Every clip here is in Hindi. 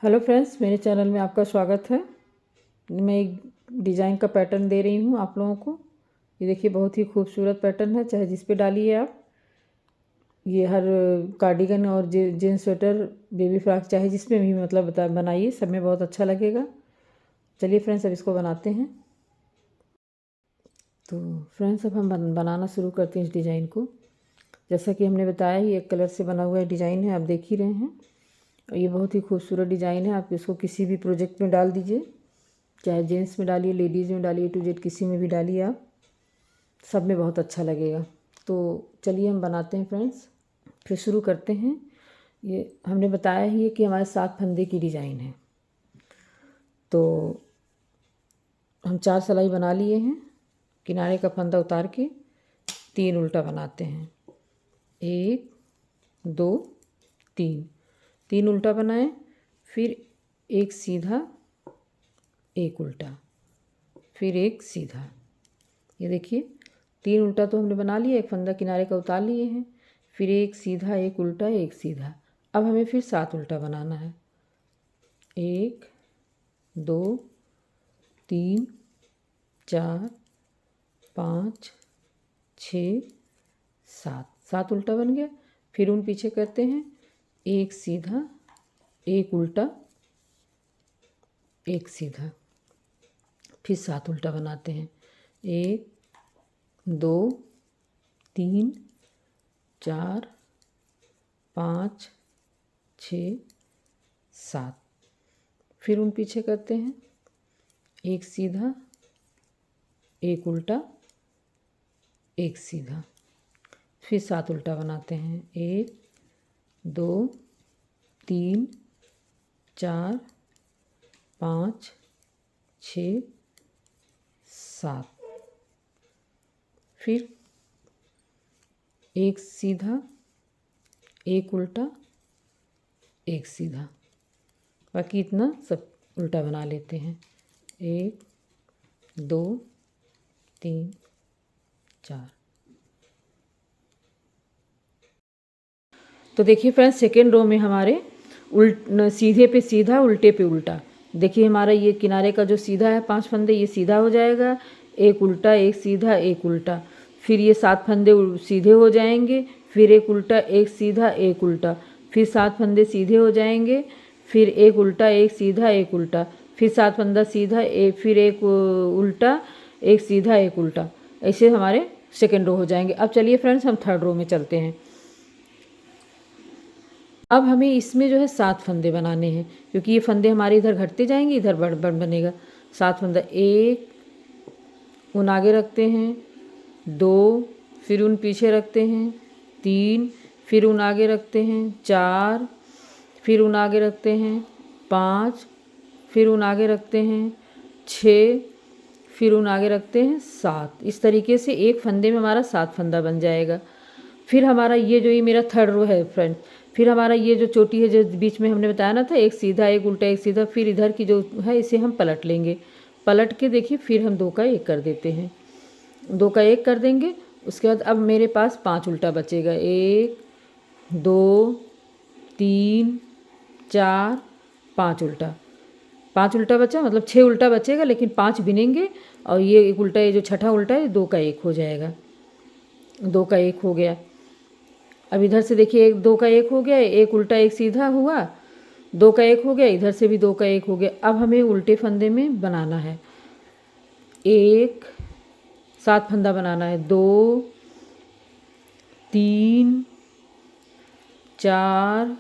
हेलो फ्रेंड्स, मेरे चैनल में आपका स्वागत है। मैं एक डिज़ाइन का पैटर्न दे रही हूँ आप लोगों को। ये देखिए, बहुत ही खूबसूरत पैटर्न है, चाहे जिस पे डालिए आप। ये हर कार्डिगन और जीन्स स्वेटर, बेबी फ्रॉक, चाहे जिसमें भी मतलब बनाइए, सब में बहुत अच्छा लगेगा। चलिए फ्रेंड्स, अब इसको बनाते हैं। तो फ्रेंड्स, अब हम बनाना शुरू करते हैं इस डिज़ाइन को। जैसा कि हमने बताया, ये एक कलर से बना हुआ डिज़ाइन है, आप देख ही रहे हैं। और ये बहुत ही खूबसूरत डिज़ाइन है। आप इसको किसी भी प्रोजेक्ट में डाल दीजिए, चाहे जेंट्स में डालिए, लेडीज़ में डालिए, टू जेड किसी में भी डालिए आप, सब में बहुत अच्छा लगेगा। तो चलिए हम बनाते हैं फ्रेंड्स, फिर शुरू करते हैं। ये हमने बताया ही है कि हमारे 7 फंदे की डिज़ाइन है। तो हम 4 सिलाई बना लिए हैं। किनारे का फंदा उतार के 3 उल्टा बनाते हैं। 1 2 3, 3 उल्टा बनाए, फिर एक सीधा, एक उल्टा, फिर एक सीधा। ये देखिए, 3 उल्टा तो हमने बना लिया, एक फंदा किनारे का उतार लिए हैं, फिर एक सीधा, एक उल्टा, एक सीधा। अब हमें फिर 7 उल्टा बनाना है। 1 2 3 4 5 6 7, 7 उल्टा बन गया। फिर उन पीछे करते हैं, एक सीधा, एक उल्टा, एक सीधा, फिर 7 उल्टा बनाते हैं। 1 2 3 4 5 6 7, फिर उन पीछे करते हैं, एक सीधा, एक उल्टा, एक सीधा, फिर 7 उल्टा बनाते हैं। 1 2 3 4 5 6 7, फिर एक सीधा, एक उल्टा, एक सीधा, बाकी इतना सब उल्टा बना लेते हैं। 1 2 3 4। तो देखिए फ्रेंड्स, सेकेंड रो में हमारे सीधे पे सीधा, उल्टे पे उल्टा। देखिए, हमारा ये किनारे का जो सीधा है 5 फंदे, ये सीधा हो जाएगा, एक उल्टा, एक सीधा, एक उल्टा। फिर ये 7 फंदे सीधे हो जाएंगे, फिर एक उल्टा, एक सीधा, एक उल्टा, फिर 7 फंदे सीधे हो जाएंगे, फिर एक उल्टा, एक सीधा, एक उल्टा, फिर 7 फंदा सीधा, फिर एक उल्टा, एक सीधा, एक उल्टा। ऐसे हमारे सेकेंड रो हो जाएंगे। अब चलिए फ्रेंड्स, हम थर्ड रो में चलते हैं। अब हमें इसमें जो है 7 फंदे बनाने हैं, क्योंकि ये फंदे हमारे इधर घटते जाएंगे, इधर बढ़ बनेगा 7 फंदा। 1 उन आगे रखते हैं, 2 फिर उन पीछे रखते हैं, 3 फिर उन आगे रखते हैं, 4 फिर उन आगे रखते हैं, 5 फिर उन आगे रखते हैं, 6 फिर उन आगे रखते हैं, 7। इस तरीके से एक फंदे में हमारा 7 फंदा बन जाएगा। फिर हमारा ये मेरा थर्ड रो है फ्रेंड। फिर हमारा ये जो चोटी है, जो बीच में हमने बताया ना था, एक सीधा, एक उल्टा, एक सीधा, फिर इधर की जो है इसे हम पलट लेंगे। पलट के देखिए, फिर हम 2 का 1 कर देते हैं, 2 का 1 कर देंगे। उसके बाद अब मेरे पास 5 उल्टा बचेगा। 1 2 3 4 5 उल्टा, 5 उल्टा बचा, मतलब 6 उल्टा बचेगा, लेकिन 5 बिनेंगे। और ये एक उल्टा, ये जो छठा उल्टा है, 2 का 1 हो जाएगा। 2 का 1 हो गया। अब इधर से देखिए, 2 का 1 हो गया, एक उल्टा, एक सीधा हुआ, 2 का 1 हो गया, इधर से भी 2 का 1 हो गया। अब हमें उल्टे फंदे में बनाना है, 7 फंदा बनाना है। 2 3 4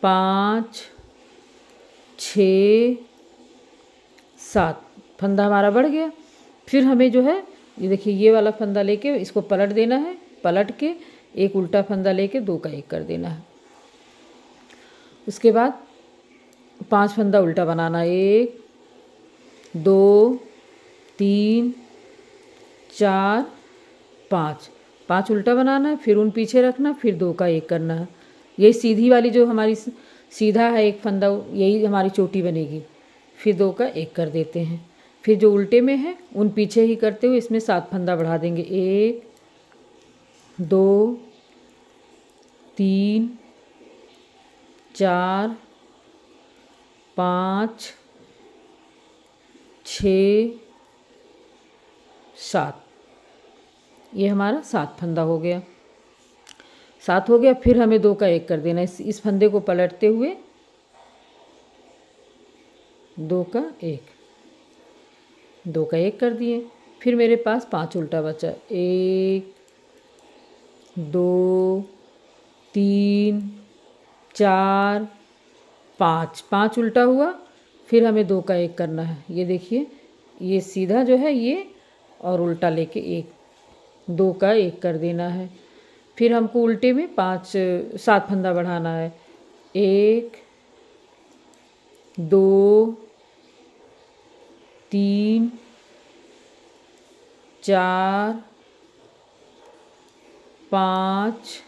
5 6 7 फंदा हमारा बढ़ गया। फिर हमें जो है, ये देखिए, ये वाला फंदा लेके इसको पलट देना है, पलट के एक उल्टा फंदा लेके 2 का 1 कर देना है। उसके बाद 5 फंदा उल्टा बनाना है। 1 2 3 4 5, 5 उल्टा बनाना है, फिर उन पीछे रखना, फिर 2 का 1 करना है। यही सीधी वाली जो हमारी सीधा है एक फंदा, यही हमारी चोटी बनेगी। फिर 2 का 1 कर देते हैं। फिर जो उल्टे में है उन पीछे ही करते हुए इसमें 7 फंदा बढ़ा देंगे। 1 2 3 4 5 6 7, ये हमारा 7 फंदा हो गया। 7 हो गया। फिर हमें 2 का 1 कर देना। इस फंदे को पलटते हुए 2 का 1, 2 का 1 कर दिए। फिर मेरे पास 5 उल्टा बचा। 1 2 3 4 5, 5 उल्टा हुआ। फिर हमें 2 का 1 करना है। ये देखिए, ये सीधा जो है ये, और उल्टा लेके 1, 2 का 1 कर देना है। फिर हमको उल्टे में 7 फंदा बढ़ाना है। 1 2 3 4 5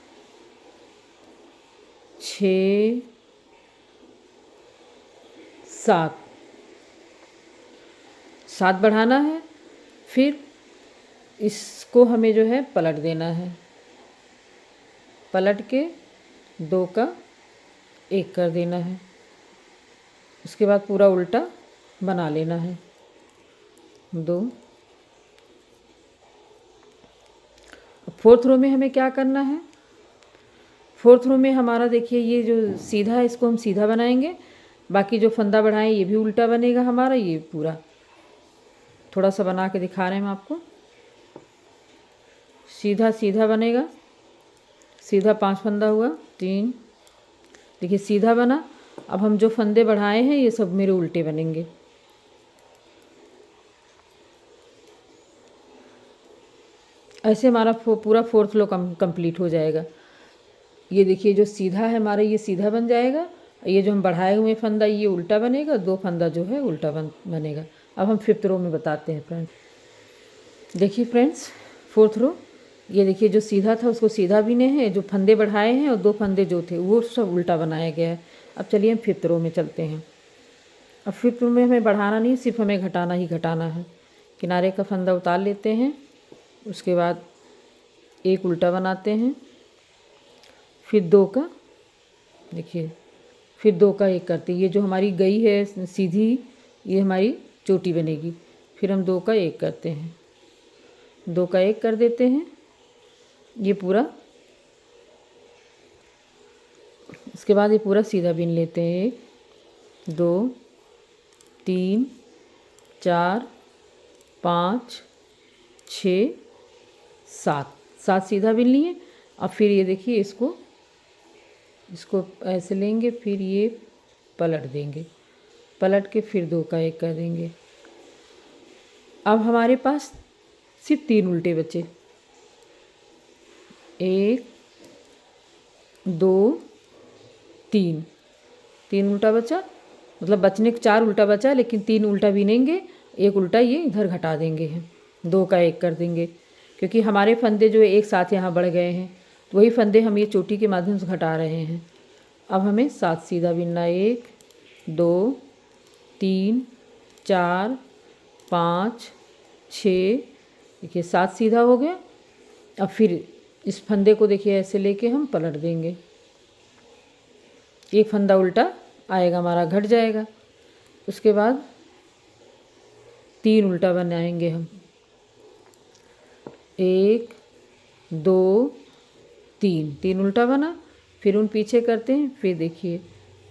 6 7, 7 बढ़ाना है। फिर इसको हमें जो है पलट देना है। पलट के 2 का 1 कर देना है। उसके बाद पूरा उल्टा बना लेना है। 2। फोर्थ रो में हमें क्या करना है? फोर्थ रो में हमारा देखिए, ये जो सीधा है इसको हम सीधा बनाएंगे। बाकी जो फंदा बढ़ाएं ये भी उल्टा बनेगा हमारा। ये पूरा थोड़ा सा बना के दिखा रहे हैं हम आपको। सीधा सीधा बनेगा। सीधा 5 फंदा हुआ। 3, देखिए सीधा बना। अब हम जो फंदे बढ़ाए हैं ये सब मेरे उल्टे बनेंगे। ऐसे हमारा पूरा फोर्थ रो कंप्लीट हो जाएगा। ये देखिए, जो सीधा है हमारा ये सीधा बन जाएगा। ये जो हम बढ़ाए हुए फंदा ये उल्टा बनेगा। 2 फंदा जो है उल्टा बनेगा। अब हम फिफ्थ रो में बताते हैं फ्रेंड्स। देखिए फ्रेंड्स, फोर्थ रो, ये देखिए जो सीधा था उसको सीधा बीने हैं। जो फंदे बढ़ाए हैं और 2 फंदे जो थे वो सब उल्टा बनाया गया है। अब चलिए हम फिफ्थ रो में चलते हैं। अब फिफ्थ रो में हमें बढ़ाना नहीं, सिर्फ हमें घटाना ही घटाना है। किनारे का फंदा उतार लेते हैं। उसके बाद 1 उल्टा बनाते हैं। फिर 2 का, देखिए फिर 2 का 1 करते हैं। ये जो हमारी गई है सीधी, ये हमारी चोटी बनेगी। फिर हम 2 का 1 करते हैं। 2 का 1 कर देते हैं। ये पूरा, इसके बाद ये पूरा सीधा बीन लेते हैं। 1 2 3 4 5 6 7, 7 सीधा बीन लिए। अब फिर ये देखिए इसको ऐसे लेंगे। फिर ये पलट देंगे। पलट के फिर 2 का 1 कर देंगे। अब हमारे पास सिर्फ 3 उल्टे बचे। 1 2 3, 3 उल्टा बचा। मतलब बचने को 4 उल्टा बचा, लेकिन 3 उल्टा बीनेंगे। 1 उल्टा ये इधर घटा देंगे हम। 2 का 1 कर देंगे, क्योंकि हमारे फंदे जो एक साथ यहाँ बढ़ गए हैं, तो वही फंदे हम ये चोटी के माध्यम से घटा रहे हैं। अब हमें 7 सीधा बीनना। 1 2 3 4 5 6, देखिए 7 सीधा हो गया। अब फिर इस फंदे को देखिए ऐसे लेके हम पलट देंगे। एक फंदा उल्टा आएगा हमारा, घट जाएगा। उसके बाद 3 उल्टा बनाएंगे हम। 1 2 3, 3 उल्टा बना। फिर उन पीछे करते हैं। फिर देखिए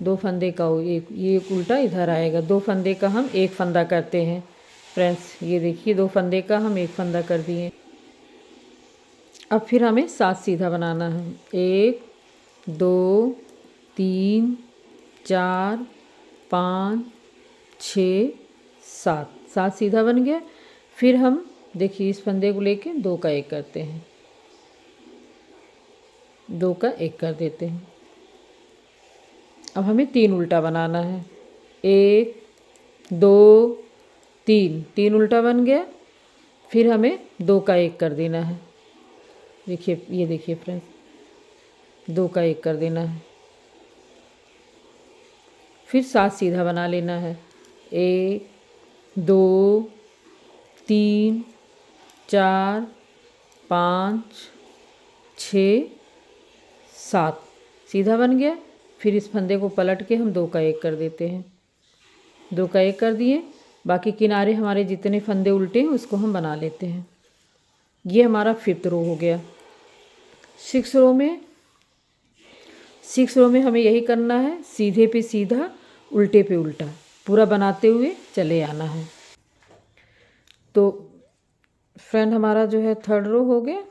2 फंदे का ये एक उल्टा इधर आएगा। 2 फंदे का हम 1 फंदा करते हैं फ्रेंड्स। ये देखिए 2 फंदे का हम 1 फंदा कर दिए। अब फिर हमें 7 सीधा बनाना है। 1 2 3 4 5 6 7, 7 सीधा बन गया। फिर हम देखिए इस फंदे को लेके 2 का 1 करते हैं। 2 का 1 कर देते हैं। अब हमें 3 उल्टा बनाना है। 1 2 3, 3 उल्टा बन गया। फिर हमें 2 का 1 कर देना है। देखिए, ये देखिए फ्रेंड्स, 2 का 1 कर देना है। फिर 7 सीधा बना लेना है। 1 2 3 4 5 6 7, सीधा बन गया। फिर इस फंदे को पलट के हम 2 का 1 कर देते हैं। 2 का 1 कर दिए। बाकी किनारे हमारे जितने फंदे उल्टे हैं उसको हम बना लेते हैं। ये हमारा 5th रो हो गया। 6 रो में हमें यही करना है, सीधे पे सीधा उल्टे पे उल्टा पूरा बनाते हुए चले आना है। तो फ्रेंड हमारा जो है 3rd रो हो गया,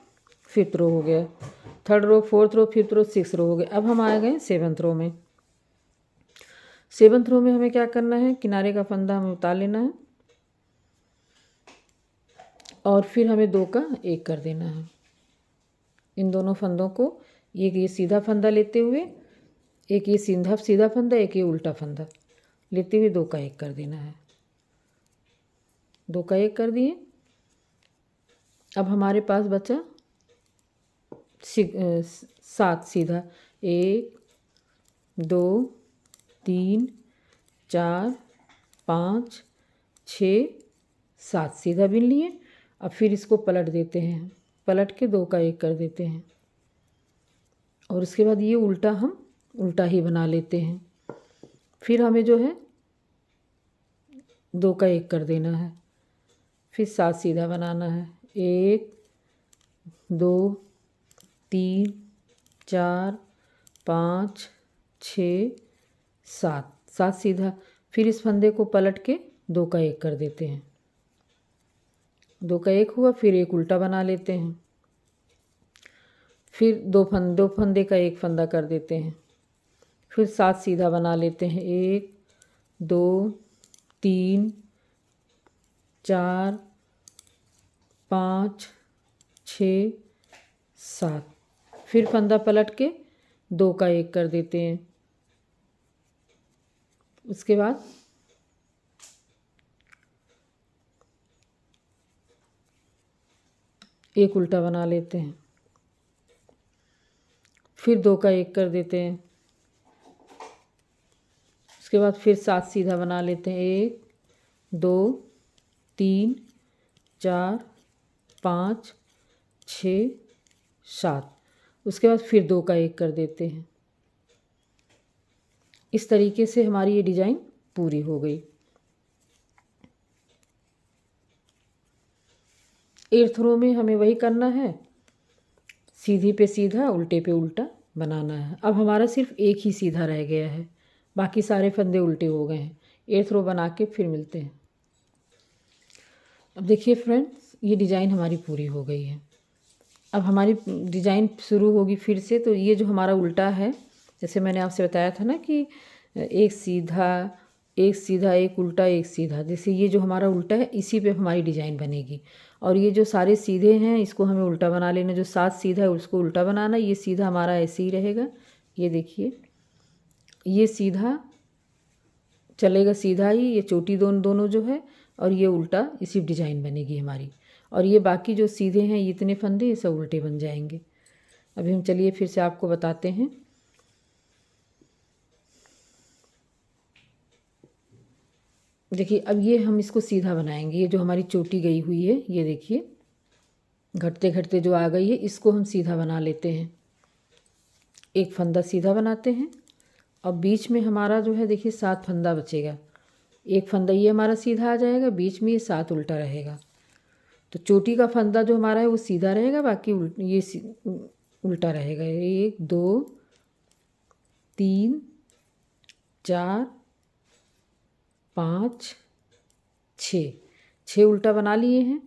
5th रो हो गया, 3rd रो, 4th रो, 5th रो, 6th रो हो गए। अब हम आ गए 7th रो में। 7th रो में हमें क्या करना है, किनारे का फंदा हमें उतार लेना है और फिर हमें 2 का 1 कर देना है। इन दोनों फंदों को, ये सीधा फंदा लेते हुए, एक ये सीधा फंदा, एक ये उल्टा फंदा लेते हुए 2 का 1 कर देना है। 2 का 1 कर दिए। अब हमारे पास बचा 7 सीधा, 1 2 3 4 5 6 7 सीधा बिन लिए। अब फिर इसको पलट देते हैं, पलट के 2 का 1 कर देते हैं और उसके बाद ये उल्टा हम उल्टा ही बना लेते हैं। फिर हमें जो है 2 का 1 कर देना है, फिर 7 सीधा बनाना है, 1 2 3 4 5 6 7 सीधा। फिर इस फंदे को पलट के 2 का 1 कर देते हैं। 2 का 1 हुआ, फिर एक उल्टा बना लेते हैं, फिर दो फंदे का 1 फंदा कर देते हैं, फिर 7 सीधा बना लेते हैं, 1 2 3 4 5 6 7। फिर फंदा पलट के 2 का 1 कर देते हैं। उसके बाद एक उल्टा बना लेते हैं, फिर 2 का 1 कर देते हैं। उसके बाद फिर 7 सीधा बना लेते हैं, 1 2 3 4 5 6 7। उसके बाद फिर 2 का 1 कर देते हैं। इस तरीके से हमारी ये डिज़ाइन पूरी हो गई। 8th रो में हमें वही करना है, सीधी पे सीधा उल्टे पे उल्टा बनाना है। अब हमारा सिर्फ एक ही सीधा रह गया है, बाकी सारे फंदे उल्टे हो गए हैं। 8th रो बना के फिर मिलते हैं। अब देखिए फ्रेंड्स, ये डिज़ाइन हमारी पूरी हो गई है। अब हमारी डिज़ाइन शुरू होगी फिर से। तो ये जो हमारा उल्टा है, जैसे मैंने आपसे बताया था ना कि एक सीधा एक उल्टा एक सीधा, जैसे ये जो हमारा उल्टा है इसी पे हमारी डिज़ाइन बनेगी। और ये जो सारे सीधे हैं इसको हमें उल्टा बना लेना, जो 7 सीधा है उसको उल्टा बनाना। ये सीधा हमारा ऐसे ही रहेगा, ये देखिए ये सीधा चलेगा, सीधा ही, ये चोटी दोनों जो है, और ये उल्टा इसी डिज़ाइन बनेगी हमारी। और ये बाकी जो सीधे हैं ये इतने फंदे ये सब उल्टे बन जाएंगे। अभी हम चलिए फिर से आपको बताते हैं। देखिए अब ये हम इसको सीधा बनाएंगे। ये जो हमारी चोटी गई हुई है ये देखिए घटते घटते जो आ गई है, इसको हम सीधा बना लेते हैं। एक फंदा सीधा बनाते हैं और बीच में हमारा जो है देखिए 7 फंदा बचेगा। एक फंदा ये हमारा सीधा आ जाएगा, बीच में ये 7 उल्टा रहेगा। तो चोटी का फंदा जो हमारा है वो सीधा रहेगा, बाकी ये उल्टा रहेगा। 1 2 3 4 5 6 उल्टा बना लिए हैं।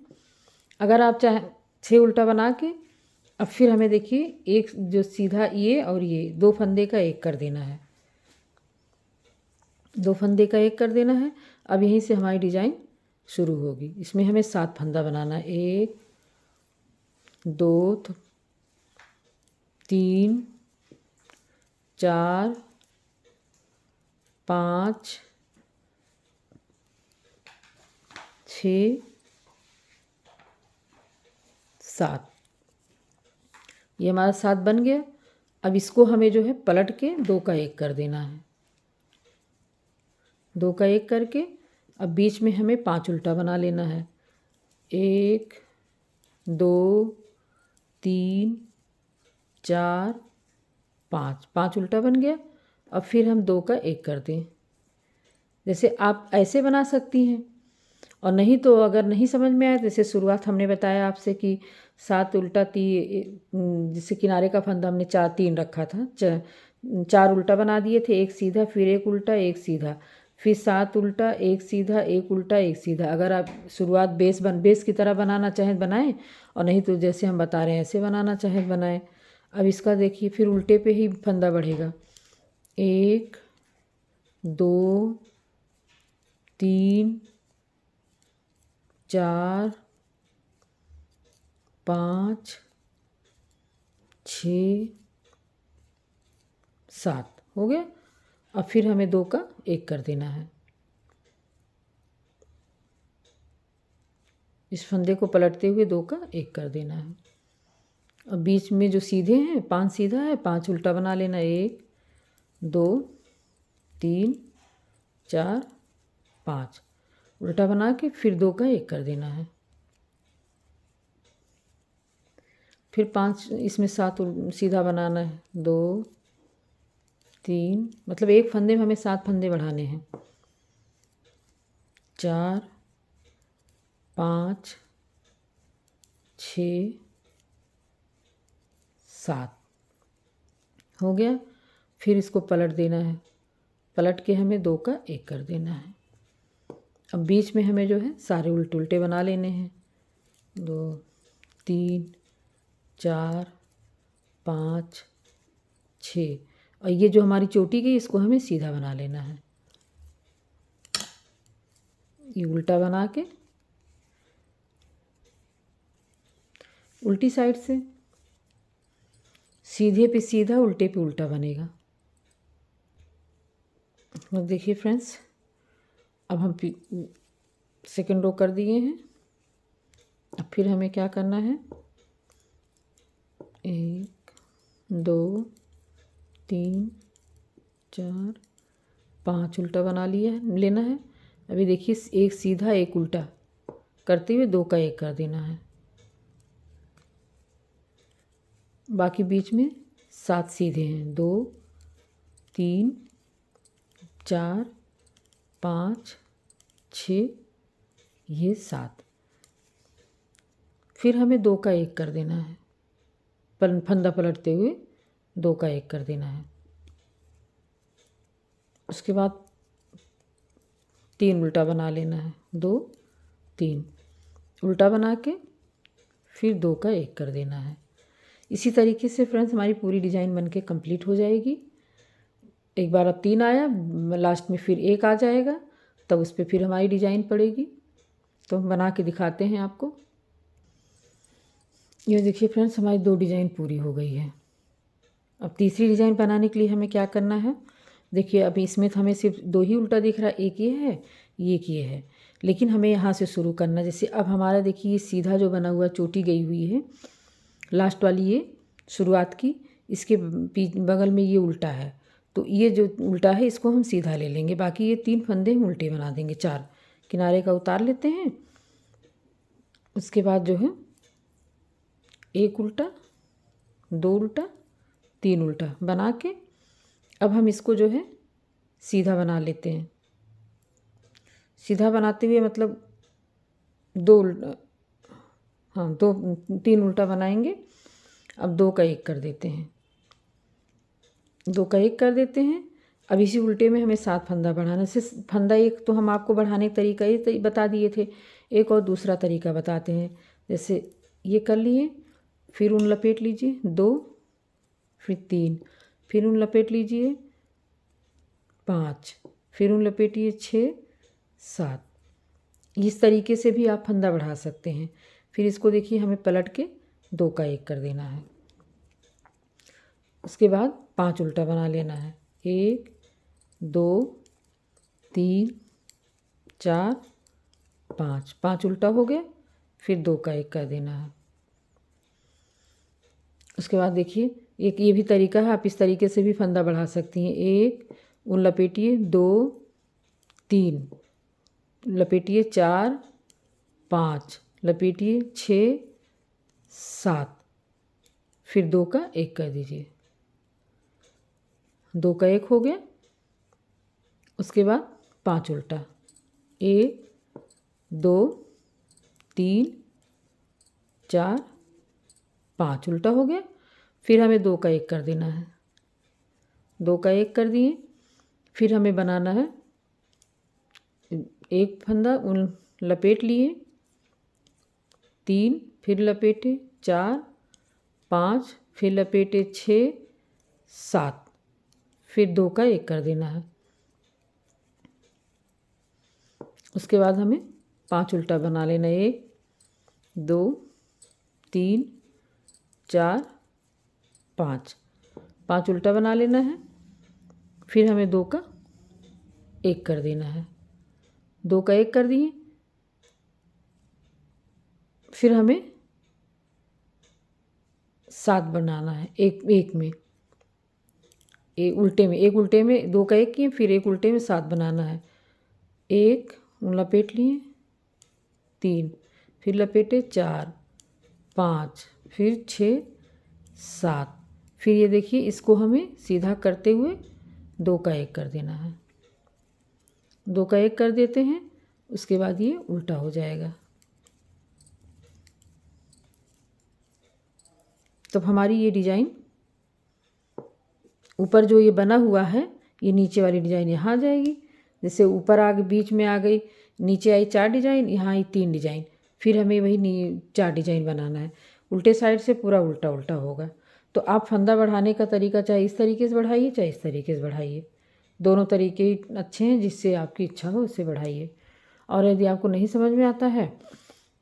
अगर आप चाहें 6 उल्टा बना के अब फिर हमें देखिए एक जो सीधा ये और ये 2 फंदे का 1 कर देना है, 2 फंदे का 1 कर देना है। अब यहीं से हमारी डिज़ाइन शुरू होगी। इसमें हमें 7 फंदा बनाना है, 1 2 3 4 5 6 7। ये हमारा 7 बन गया। अब इसको हमें जो है पलट के 2 का 1 कर देना है, 2 का 1 करके अब बीच में हमें 5 उल्टा बना लेना है, 1 2 3 4 5 उल्टा बन गया। अब फिर हम 2 का 1 कर दें, जैसे आप ऐसे बना सकती हैं, और नहीं तो अगर नहीं समझ में आए तो जैसे शुरुआत हमने बताया आपसे कि 7 उल्टा जिससे किनारे का फंदा हमने 4 3 रखा था, 4 उल्टा बना दिए थे, एक सीधा, फिर एक उल्टा, एक सीधा, फिर 7 उल्टा, एक सीधा, एक उल्टा, एक सीधा। अगर आप शुरुआत बेस की तरह बनाना चाहें बनाएं, और नहीं तो जैसे हम बता रहे हैं ऐसे बनाना चाहें बनाएं। अब इसका देखिए फिर उल्टे पे ही फंदा बढ़ेगा, 1 2 3 4 5 6 7 हो गया। अब फिर हमें 2 का 1 कर देना है। इस फंदे को पलटते हुए 2 का 1 कर देना है। अब बीच में जो सीधे हैं 5 सीधा है, 5 उल्टा बना लेना, 1 2 3 4 5 उल्टा बना के फिर 2 का 1 कर देना है। फिर 5 इसमें 7 सीधा बनाना है, 2 3, मतलब एक फंदे में हमें 7 फंदे बढ़ाने हैं, 4 5 6 7 हो गया। फिर इसको पलट देना है, पलट के हमें 2 का 1 कर देना है। अब बीच में हमें जो है सारे उल्टे उल्टे बना लेने हैं, 2 3 4 5 6, और ये जो हमारी चोटी गई इसको हमें सीधा बना लेना है। ये उल्टा बना के उल्टी साइड से सीधे पे सीधा, उल्टे पे उल्टा बनेगा। अब देखिए फ्रेंड्स, अब हम सेकंड रो कर दिए हैं। अब फिर हमें क्या करना है, 1 2 3 4 5 उल्टा बना लेना है। अभी देखिए एक सीधा एक उल्टा करते हुए 2 का 1 कर देना है। बाकी बीच में 7 सीधे हैं, 2 3 4 5 6, ये 7। फिर हमें 2 का 1 कर देना है, फंदा पलटते हुए 2 का 1 कर देना है। उसके बाद 3 उल्टा बना लेना है, 2 3 उल्टा बना के फिर 2 का 1 कर देना है। इसी तरीके से फ्रेंड्स हमारी पूरी डिज़ाइन बनके कंप्लीट हो जाएगी। एक बार अब 3 आया, लास्ट में फिर 1 आ जाएगा, तब उस पर फिर हमारी डिज़ाइन पड़ेगी। तो हम बना के दिखाते हैं आपको। ये देखिए फ्रेंड्स, हमारी 2 डिज़ाइन पूरी हो गई है। अब तीसरी डिज़ाइन बनाने के लिए हमें क्या करना है, देखिए अभी इसमें तो हमें सिर्फ 2 ही उल्टा दिख रहा है, एक ये है, एक ये है, लेकिन हमें यहाँ से शुरू करना। जैसे अब हमारा देखिए ये सीधा जो बना हुआ चोटी गई हुई है, लास्ट वाली ये शुरुआत की, इसके बगल में ये उल्टा है, तो ये जो उल्टा है इसको हम सीधा ले लेंगे। बाकी ये 3 फंदे हम उल्टे बना देंगे, 4 किनारे का उतार लेते हैं। उसके बाद जो है 1 उल्टा, 2 उल्टा, 3 उल्टा बना के अब हम इसको जो है सीधा बना लेते हैं। सीधा बनाते हुए मतलब 2 3 उल्टा बनाएंगे। अब 2 का 1 कर देते हैं, 2 का 1 कर देते हैं। अब इसी उल्टे में हमें 7 फंदा बढ़ाना से, फंदा एक तो हम आपको बढ़ाने का तरीका ये बता दिए थे, एक और दूसरा तरीका बताते हैं। जैसे ये कर लिए, फिर ऊन लपेट लीजिए 2, फिर 3, फिर ऊन लपेट लीजिए 5, फिर ऊन लपेटिए 6 7। इस तरीके से भी आप फंदा बढ़ा सकते हैं। फिर इसको देखिए हमें पलट के 2 का 1 कर देना है। उसके बाद 5 उल्टा बना लेना है, 1 2 3 4 5, 5 उल्टा हो गया, फिर 2 का 1 कर देना है। उसके बाद देखिए एक ये भी तरीका है, आप इस तरीके से भी फंदा बढ़ा सकती हैं। 1 ऊन लपेटिए, 2 3 लपेटिए, 4 5 लपेटिए, 6 7, फिर 2 का 1 कर दीजिए, 2 का 1 हो गया। उसके बाद 5 उल्टा, 1 2 3 4 5 उल्टा हो गया। फिर हमें 2 का 1 कर देना है, 2 का 1 कर दिए। फिर हमें बनाना है एक फंदा उन लपेट लिए, 3 फिर लपेटे, 4 5 फिर लपेटे, 6 7 फिर 2 का 1 कर देना है। उसके बाद हमें 5 उल्टा बना लेना, 1 2 3 4 5 उल्टा बना लेना है। फिर हमें 2 का 1 कर देना है, 2 का 1 कर दिए। फिर हमें 7 बनाना है, एक में, एक उल्टे में 2 का 1 किए, फिर एक उल्टे में 7 बनाना है। 1 लपेट लिए, 3 फिर लपेटे, 4 5 फिर 6 7। फिर ये देखिए, इसको हमें सीधा करते हुए 2 का 1 कर देना है, 2 का 1 कर देते हैं। उसके बाद ये उल्टा हो जाएगा। तो हमारी ये डिज़ाइन ऊपर जो ये बना हुआ है, ये नीचे वाली डिज़ाइन यहाँ आ जाएगी। जैसे ऊपर आ गई, बीच में आ गई, नीचे आई 4 डिज़ाइन, यहाँ आई 3 डिज़ाइन। फिर हमें वही 4 डिज़ाइन बनाना है। उल्टे साइड से पूरा उल्टा उल्टा होगा। तो आप फंदा बढ़ाने का तरीका चाहे इस तरीके से बढ़ाइए, चाहे इस तरीके से बढ़ाइए, दोनों तरीके ही अच्छे हैं। जिससे आपकी इच्छा हो उससे बढ़ाइए। और यदि आपको नहीं समझ में आता है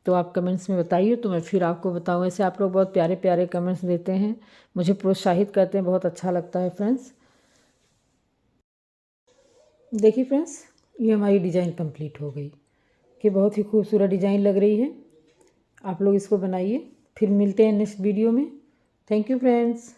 तो आप कमेंट्स में बताइए, तो मैं फिर आपको बताऊँ। ऐसे आप लोग बहुत प्यारे प्यारे कमेंट्स देते हैं, मुझे प्रोत्साहित करते हैं, बहुत अच्छा लगता है फ्रेंड्स। देखिए फ्रेंड्स, ये हमारी डिज़ाइन कंप्लीट हो गई, कि बहुत ही खूबसूरत डिज़ाइन लग रही है। आप लोग इसको बनाइए। फिर मिलते हैं नेक्स्ट वीडियो में। Thank you friends.